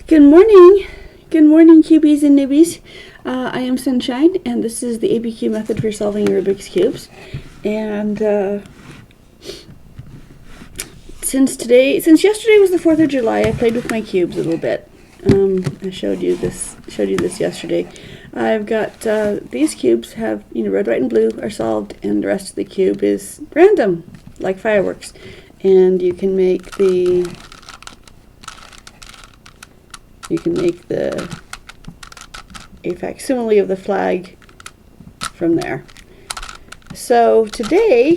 Good morning. Good morning, cubies and newbies. I am Sunshine, and this is the ABCube method for solving Rubik's Cubes. And since yesterday was the 4th of July, I played with my cubes a little bit. I showed you this yesterday. I've got these cubes have, red, white, and blue are solved, and the rest of the cube is random, like fireworks. And you can make a facsimile of the flag from there. So today,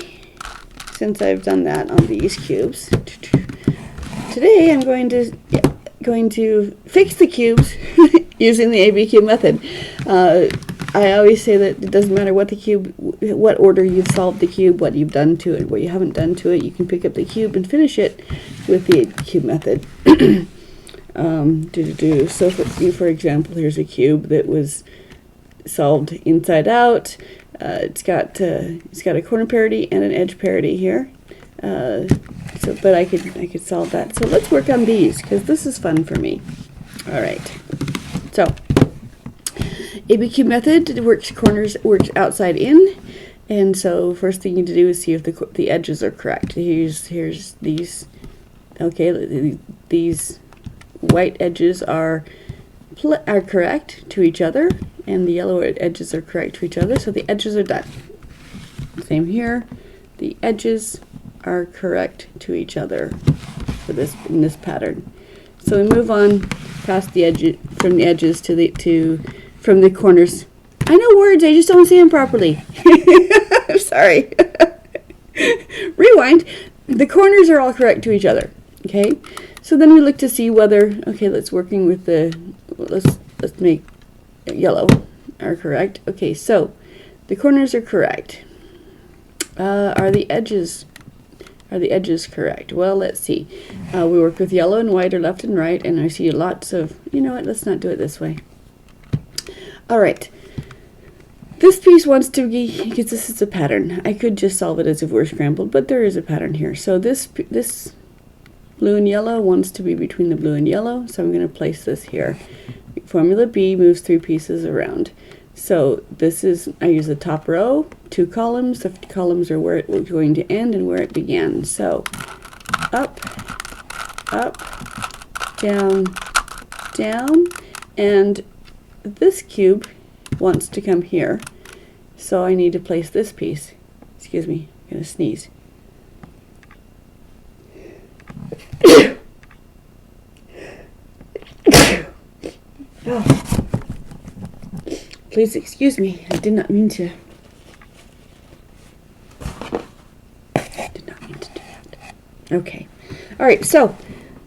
since I've done that on these cubes, today I'm going to fix the cubes using the ABCube method. I always say that it doesn't matter what order you've solved the cube, what you've done to it, what you haven't done to it. You can pick up the cube and finish it with the ABCube method. So for example, here's a cube that was solved inside out. It's got a corner parity and an edge parity here. But I could solve that. So let's work on these, because this is fun for me. All right. So ABCube method works outside in, and so first thing you need to do is see if the edges are correct. Here's these. Okay, these white edges are correct to each other, and the yellow edges are correct to each other, so the edges are done. Same here, the edges are correct to each other in this pattern. So we move on past the edges, from the edges from the corners. I know words, I just don't say them properly. Sorry. Rewind. The corners are all correct to each other. Okay. So then we look to see whether, let's make yellow are correct. Okay, so the corners are correct. Are the edges correct? Well, let's see. We work with yellow and white, or left and right, and I see lots of, let's not do it this way. All right. This piece wants to be, because this is a pattern. I could just solve it as if we're scrambled, but there is a pattern here. So this blue and yellow wants to be between the blue and yellow, so I'm going to place this here. Formula B moves 3 pieces around. So I use the top row, 2 columns. The columns are where it was going to end and where it began. So up, down, down, and this cube wants to come here. So I need to place this piece. Excuse me, I'm going to sneeze. Oh. Please excuse me, I did not mean to. Do that. Okay. Alright, so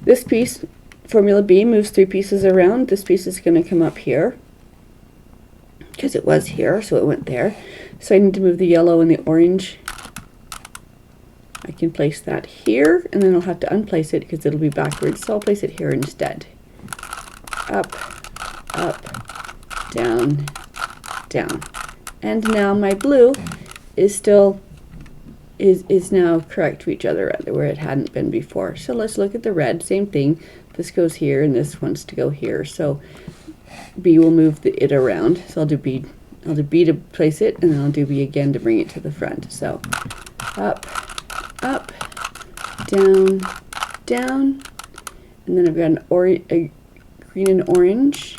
this piece, Formula B, moves 3 pieces around. This piece is going to come up here, because it was here, so it went there. So I need to move the yellow and the orange. I can place that here, and then I'll have to unplace it because it'll be backwards, so I'll place it here instead. Up, down, down. And now my blue is now correct to each other where it hadn't been before. So let's look at the red, same thing. This goes here and this wants to go here. So B will move it around. So I'll do B to place it, and then I'll do B again to bring it to the front. So up, down, down, and then I've got a green and orange.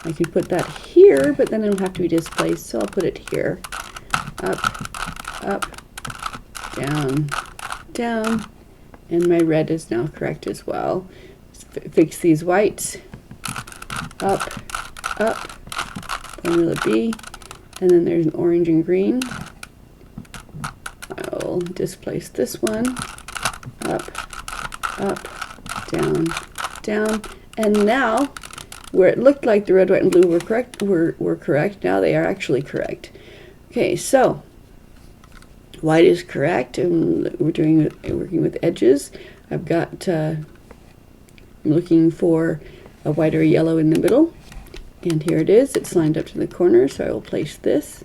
I can put that here, but then it'll have to be displaced, so I'll put it here. Up, down, down, and my red is now correct as well. Fix these whites. Up, Formula B, and then there's an orange and green. I'll displace this one. Up, down, down, and now where it looked like the red, white, and blue were correct, now they are actually correct. Okay, so white is correct, and we're working with edges. I've got I'm looking for a white or a yellow in the middle, and here it is. It's lined up to the corner, so I will place this.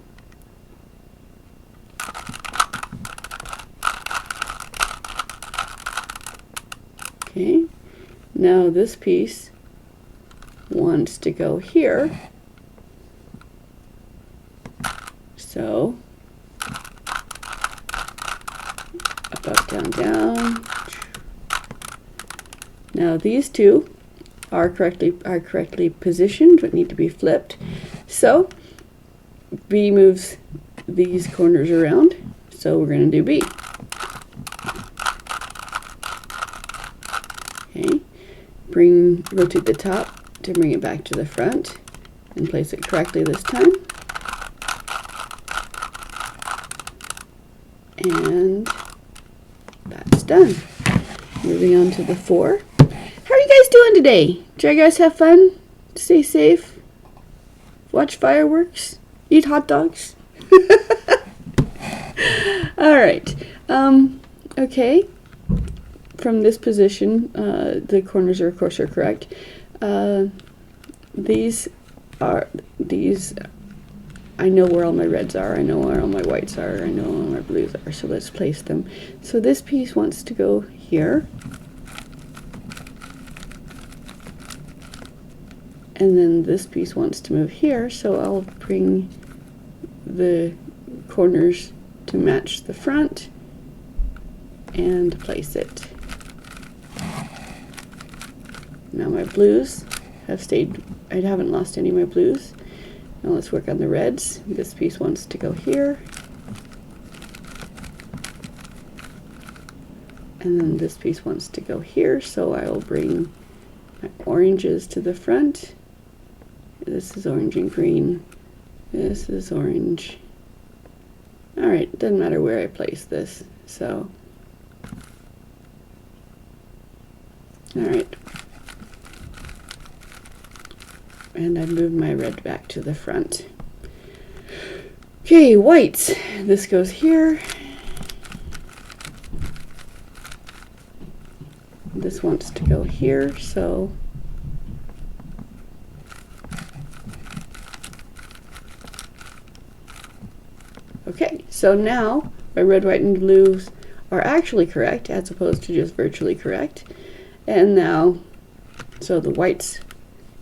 Okay, Now this piece wants to go here. So up, down, down. Now these two are correctly positioned, but need to be flipped. So B moves these corners around. So we're going to do B. Okay. Rotate the top to bring it back to the front and place it correctly this time. And that's done. Moving on to the 4. How are you guys doing today? Did you guys have fun? Stay safe? Watch fireworks? Eat hot dogs? Alright. Okay. From this position, the corners are of course correct. These, I know where all my reds are, I know where all my whites are, I know where all my blues are, so let's place them. So this piece wants to go here. And then this piece wants to move here, so I'll bring the corners to match the front and place it. Now my blues have stayed, I haven't lost any of my blues. Now let's work on the reds. This piece wants to go here. And then this piece wants to go here, so I will bring my oranges to the front. This is orange and green. This is orange. Alright, it doesn't matter where I place this, so. Alright. And I moved my red back to the front. Okay, whites. This goes here. This wants to go here, so okay, so now my red, white, and blues are actually correct as opposed to just virtually correct. And now, so the whites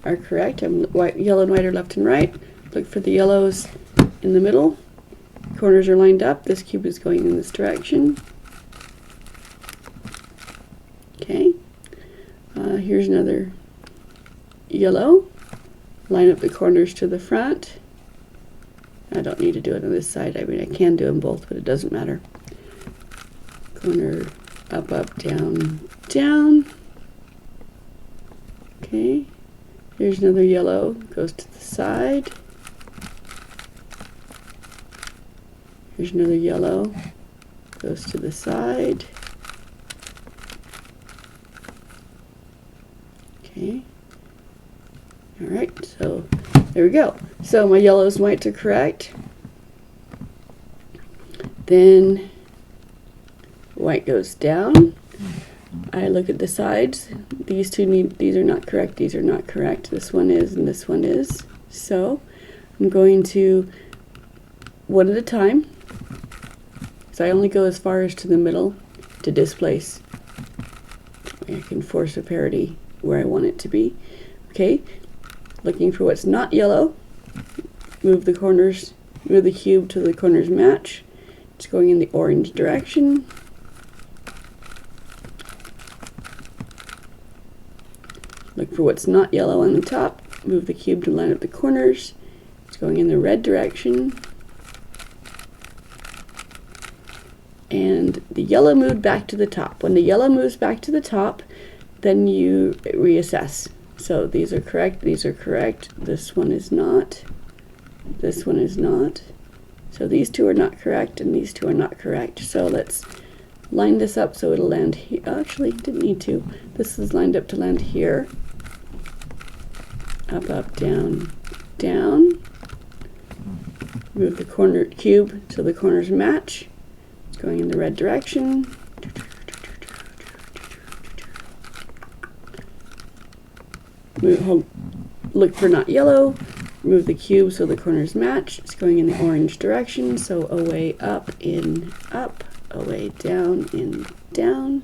are correct. Yellow and white are left and right. Look for the yellows in the middle. Corners are lined up. This cube is going in this direction. Okay. Here's another yellow. Line up the corners to the front. I don't need to do it on this side. I mean, I can do them both, but it doesn't matter. Corner up, up, down, down. Okay. Here's another yellow. Goes to the side. Here's another yellow. Goes to the side. Okay. Alright, so there we go. So my yellows and whites are correct. Then white goes down. I look at the sides. These are not correct, these are not correct. This one is and this one is. So I'm going to one at a time. So I only go as far as to the middle to displace. I can force a parity where I want it to be. Okay, looking for what's not yellow. Move the corners, move the cube till the corners match. It's going in the orange direction. Look for what's not yellow on the top. Move the cube to line up the corners. It's going in the red direction. And the yellow moved back to the top. When the yellow moves back to the top, then you reassess. So these are correct, these are correct. This one is not. This one is not. So these two are not correct and these two are not correct. So let's line this up so it'll land here. Actually, didn't need to. This is lined up to land here. Up, up, down, down. Move the corner cube so the corners match. It's going in the red direction. Look for not yellow. Move the cube so the corners match. It's going in the orange direction. So away, up, in, up. Away, down, in, down.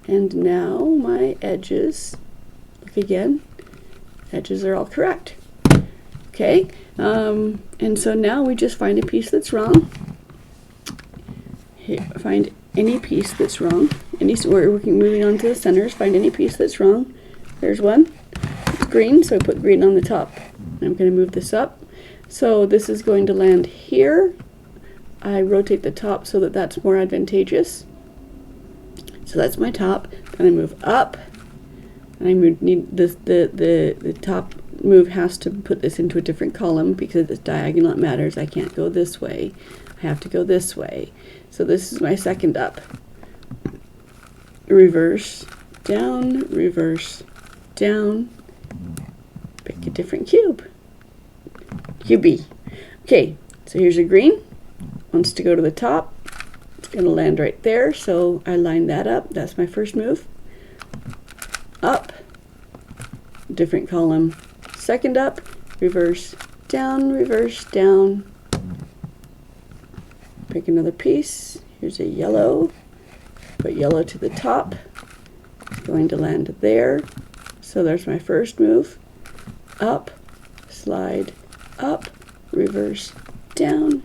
And now my edges, look again, edges are all correct. Okay, and so now we just find a piece that's wrong. Here, find any piece that's wrong. We're moving on to the centers. Find any piece that's wrong. There's one. It's green, so I put green on the top. I'm going to move this up. So this is going to land here. I rotate the top so that that's more advantageous. So that's my top. Then I move up, and I need this. The top move has to put this into a different column because it's diagonal. It matters. I can't go this way. I have to go this way. So this is my second up. Reverse, down, reverse, down. Pick a different cube. QB. Okay, so here's a green. Wants to go to the top. It's going to land right there, so I line that up. That's my first move. Up, different column. Second up, reverse, down, pick another piece. Here's a yellow, put yellow to the top. It's going to land there. So there's my first move. Up, slide, up, reverse, down,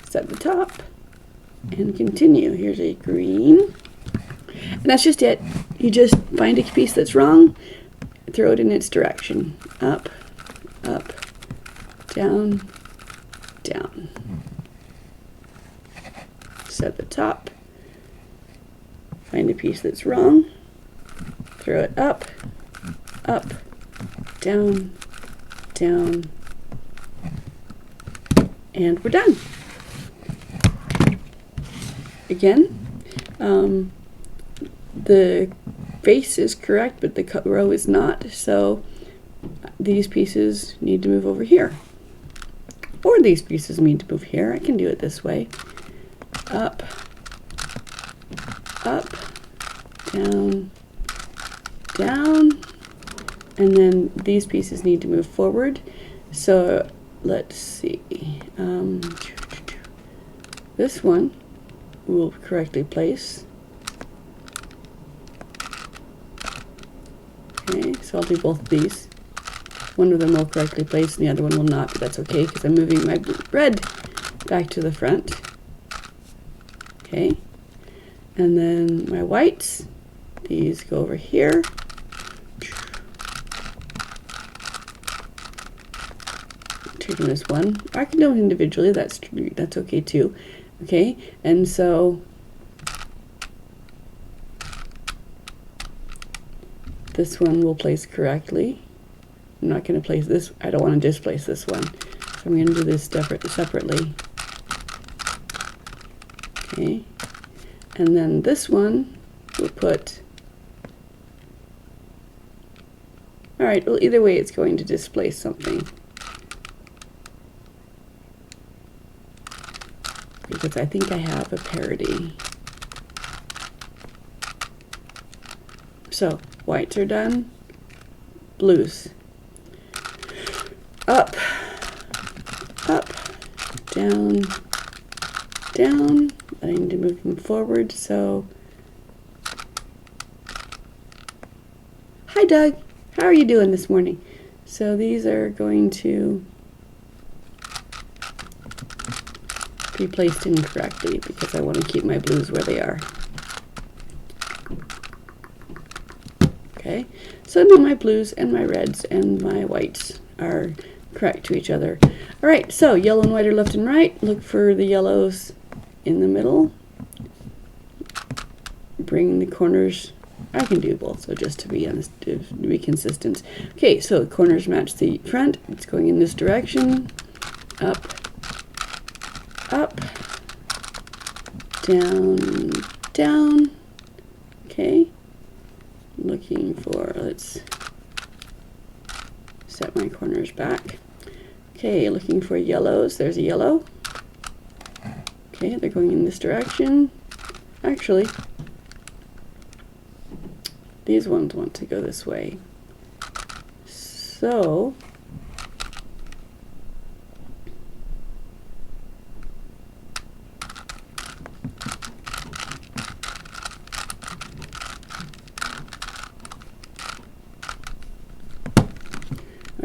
set the top, and continue. Here's a green. And that's just it. You just find a piece that's wrong, throw it in its direction. Up, up, down, down. Set the top. Find a piece that's wrong, throw it up, up, down, down, and we're done. Again, the face is correct, but the row is not, so these pieces need to move over here. Or these pieces need to move here. I can do it this way. Up, up, down, down, and then these pieces need to move forward. So let's see. This one will correctly place. Okay, so I'll do both of these. One of them will correctly place and the other one will not, but that's okay because I'm moving my red back to the front. Okay, and then my whites, these go over here. Taking this one. I can do it individually, that's okay too. Okay, and so this one will place correctly. I'm not going to place this. I don't want to displace this one. So I'm going to do this separately. Okay, and then this one we'll put. All right. Well, either way, it's going to displace something because I think I have a parity. So whites are done. Blues. Up, up, down, down. I need to move them forward, so. Hi Doug, how are you doing this morning? So these are going to be placed incorrectly because I want to keep my blues where they are. Okay, so now my blues and my reds and my whites are correct to each other. All right, so yellow and white are left and right. Look for the yellows in the middle. Bring the corners. I can do both, so just to be honest, to be consistent. Okay, so the corners match the front. It's going in this direction. Up, up, down, down. Okay, looking for, let's set my corners back. Okay, looking for yellows. There's a yellow. Okay, they're going in this direction. Actually, these ones want to go this way. So,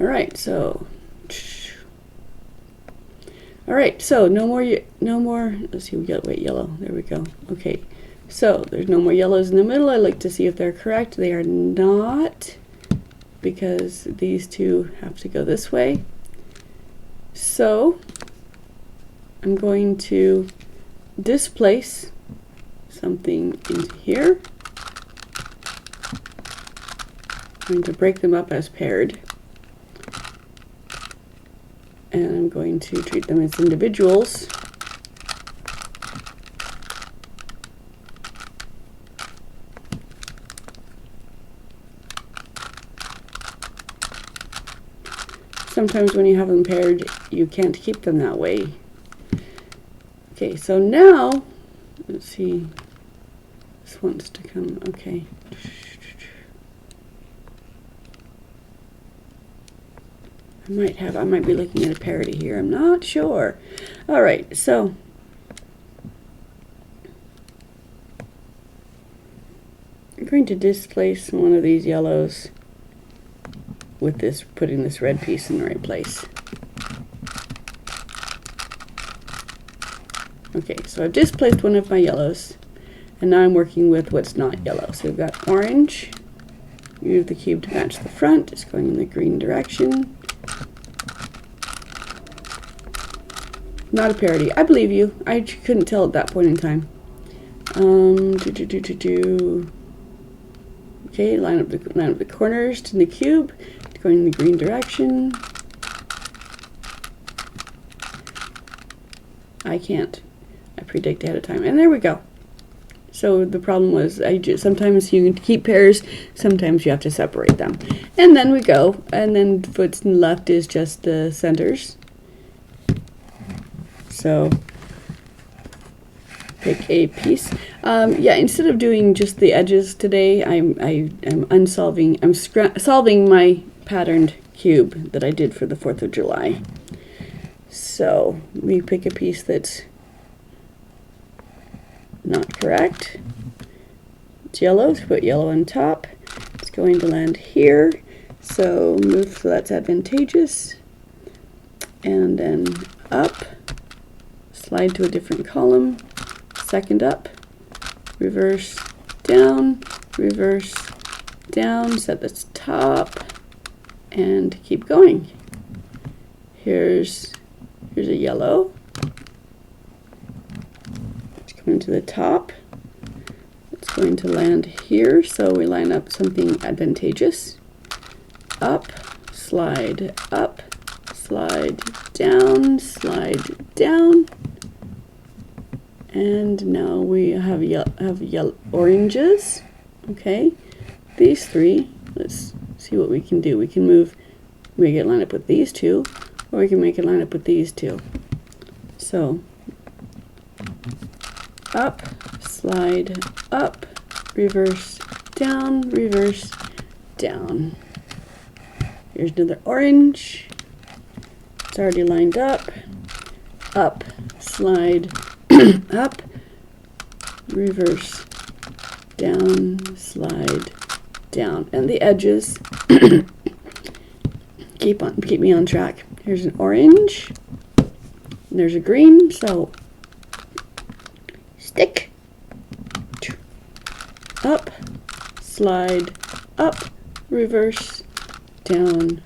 All right, so no more, let's see, we got white, yellow, there we go. Okay, so there's no more yellows in the middle. I like to see if they're correct. They are not, because these two have to go this way. So I'm going to displace something into here. I'm going to break them up as paired. And I'm going to treat them as individuals. Sometimes when you have them paired, you can't keep them that way. Okay, so now, let's see, this wants to come, okay. I might be looking at a parity here, I'm not sure. All right, so I'm going to displace one of these yellows with this, putting this red piece in the right place. Okay, so I've displaced one of my yellows, and now I'm working with what's not yellow. So we've got orange. Use the cube to match the front. It's going in the green direction. Not a parity. I believe you. I couldn't tell at that point in time. Okay, line up the corners to the cube. It's going in the green direction. I can't. I predict ahead of time. And there we go. So the problem was, sometimes you can keep pairs, sometimes you have to separate them. And then we go, and then what's left is just the centers. So pick a piece. Yeah, instead of doing just the edges today, I'm solving my patterned cube that I did for the 4th of July. So we pick a piece that's not correct. It's yellow, so put yellow on top. It's going to land here, so move so that's advantageous. And then up, slide to a different column, second up, reverse down, set this top, and keep going. Here's a yellow. It's coming to the top. It's going to land here, so we line up something advantageous. Up, slide, down, slide down. And now we have yellow oranges. Okay, these three. Let's see what we can do. We can make it line up with these two, or we can make it line up with these two. So up, slide up, reverse down, Here's another orange. It's already lined up, slide up, reverse down, slide down, and the edges keep me on track. Here's an orange, and there's a green, so stick up, slide up, reverse down,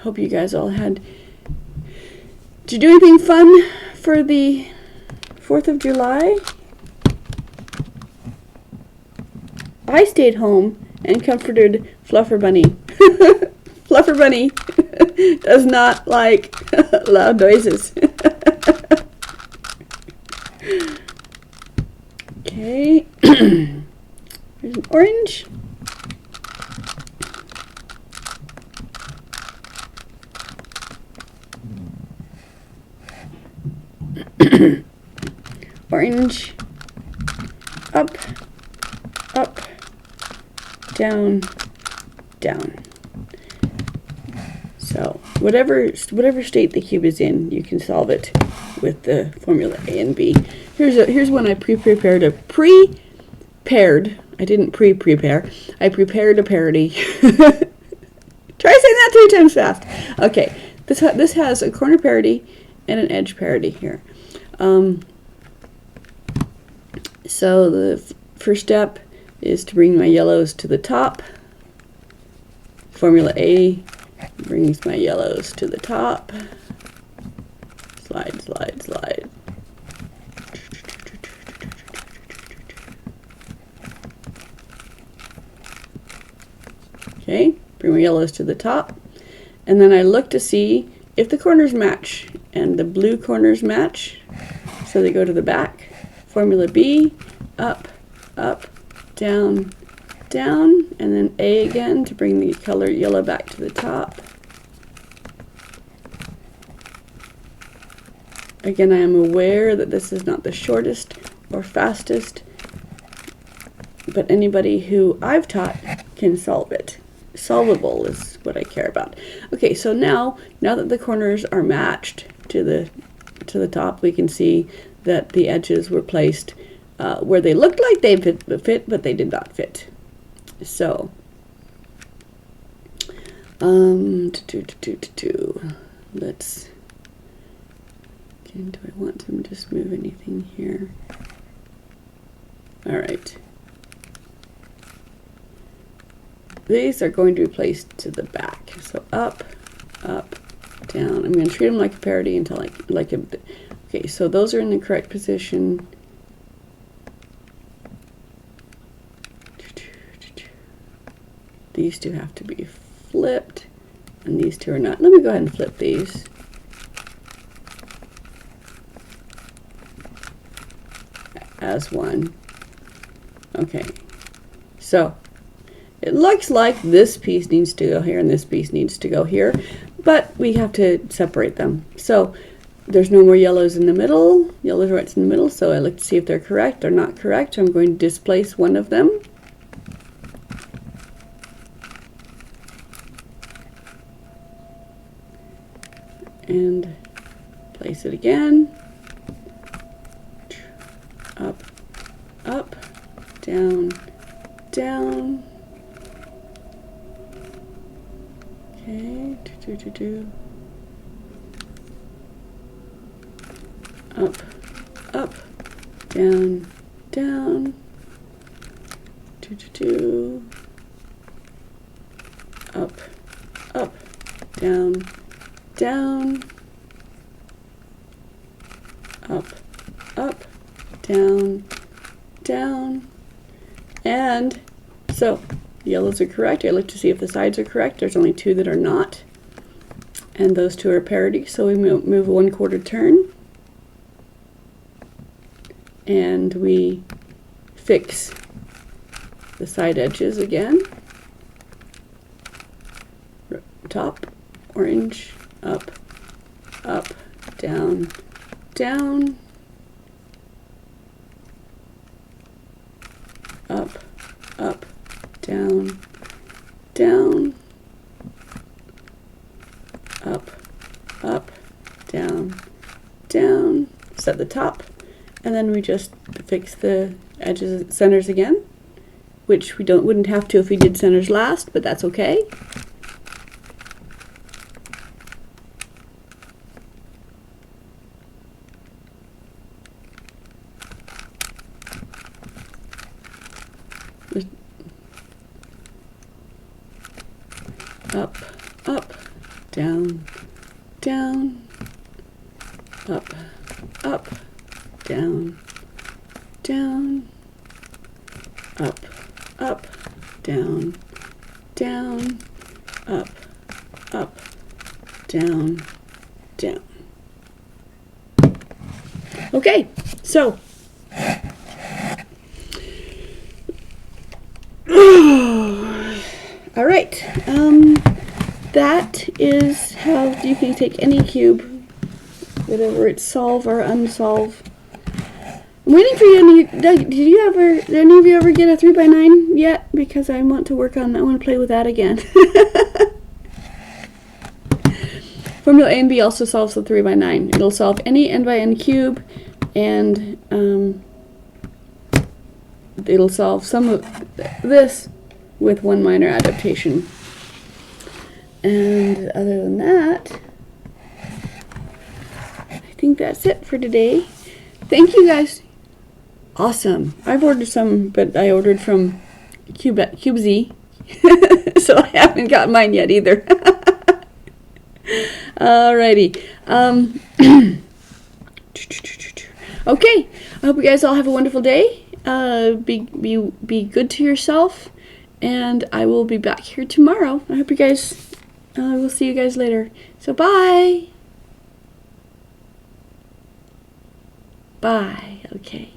Hope you guys all had. Did you do anything fun for the 4th of July? I stayed home and comforted Fluffer Bunny. Fluffer Bunny does not like loud noises. Okay. Here's an orange. Orange, up, down. So whatever state the cube is in, you can solve it with the formula A and B. Here's one I prepared I didn't prepare. I prepared a parody. Try saying that 3 times fast. Okay, this has a corner parity and an edge parity here. So the first step is to bring my yellows to the top. Formula A brings my yellows to the top. Slide, slide, slide. Okay, bring my yellows to the top. And then I look to see if the corners match. And the blue corners match, so they go to the back. Formula B, up, up, down, down, and then A again to bring the color yellow back to the top. Again, I am aware that this is not the shortest or fastest, but anybody who I've taught can solve it. Solvable is what I care about. Okay, so now that the corners are matched to the top, we can see that the edges were placed where they looked like they fit, but they did not fit. So, let's. Do I want to just move anything here? All right. These are going to be placed to the back. So up, up, down. I'm going to treat them like a parody until okay, so those are in the correct position. These two have to be flipped, and these two are not. Let me go ahead and flip these. As one. Okay, so it looks like this piece needs to go here and this piece needs to go here, but we have to separate them. So there's no more yellows in the middle, yellows right in the middle, so I look to see if they're correct or not correct. I'm going to displace one of them. And place it again. Up, up, down, down. Okay, up, up, down, down. Up, up, down, down. Up, up, down, down. And so yellows are correct. I look to see if the sides are correct. There's only 2 that are not, and those 2 are parity, so we move 1/4 turn and we fix the side edges again. Top, orange, up, up, down, down, up, up, down, down, up, up, down, down. Set the top, and then we just fix the edges and centers again, which we wouldn't have to if we did centers last, but that's okay. Up, up, down, down, up, up, down, down, up, up, down, down, up, up, down, down. Okay, so all right, that is how you can take any cube, whatever it's solve or unsolve. I'm waiting for you. Doug, did any of you ever get a 3x9 yet? Because I want to work on that. I want to play with that again. Formula A and B also solves the 3x9. It'll solve any n by n cube, and it'll solve some of this with one minor adaptation. And other than that, I think that's it for today. Thank you guys. Awesome. I've ordered some, but I ordered from CubeZ, so I haven't got mine yet either. Alrighty. Okay. I hope you guys all have a wonderful day. Be good to yourself, and I will be back here tomorrow. I hope you guys. We'll see you guys later. So bye. Bye. Okay.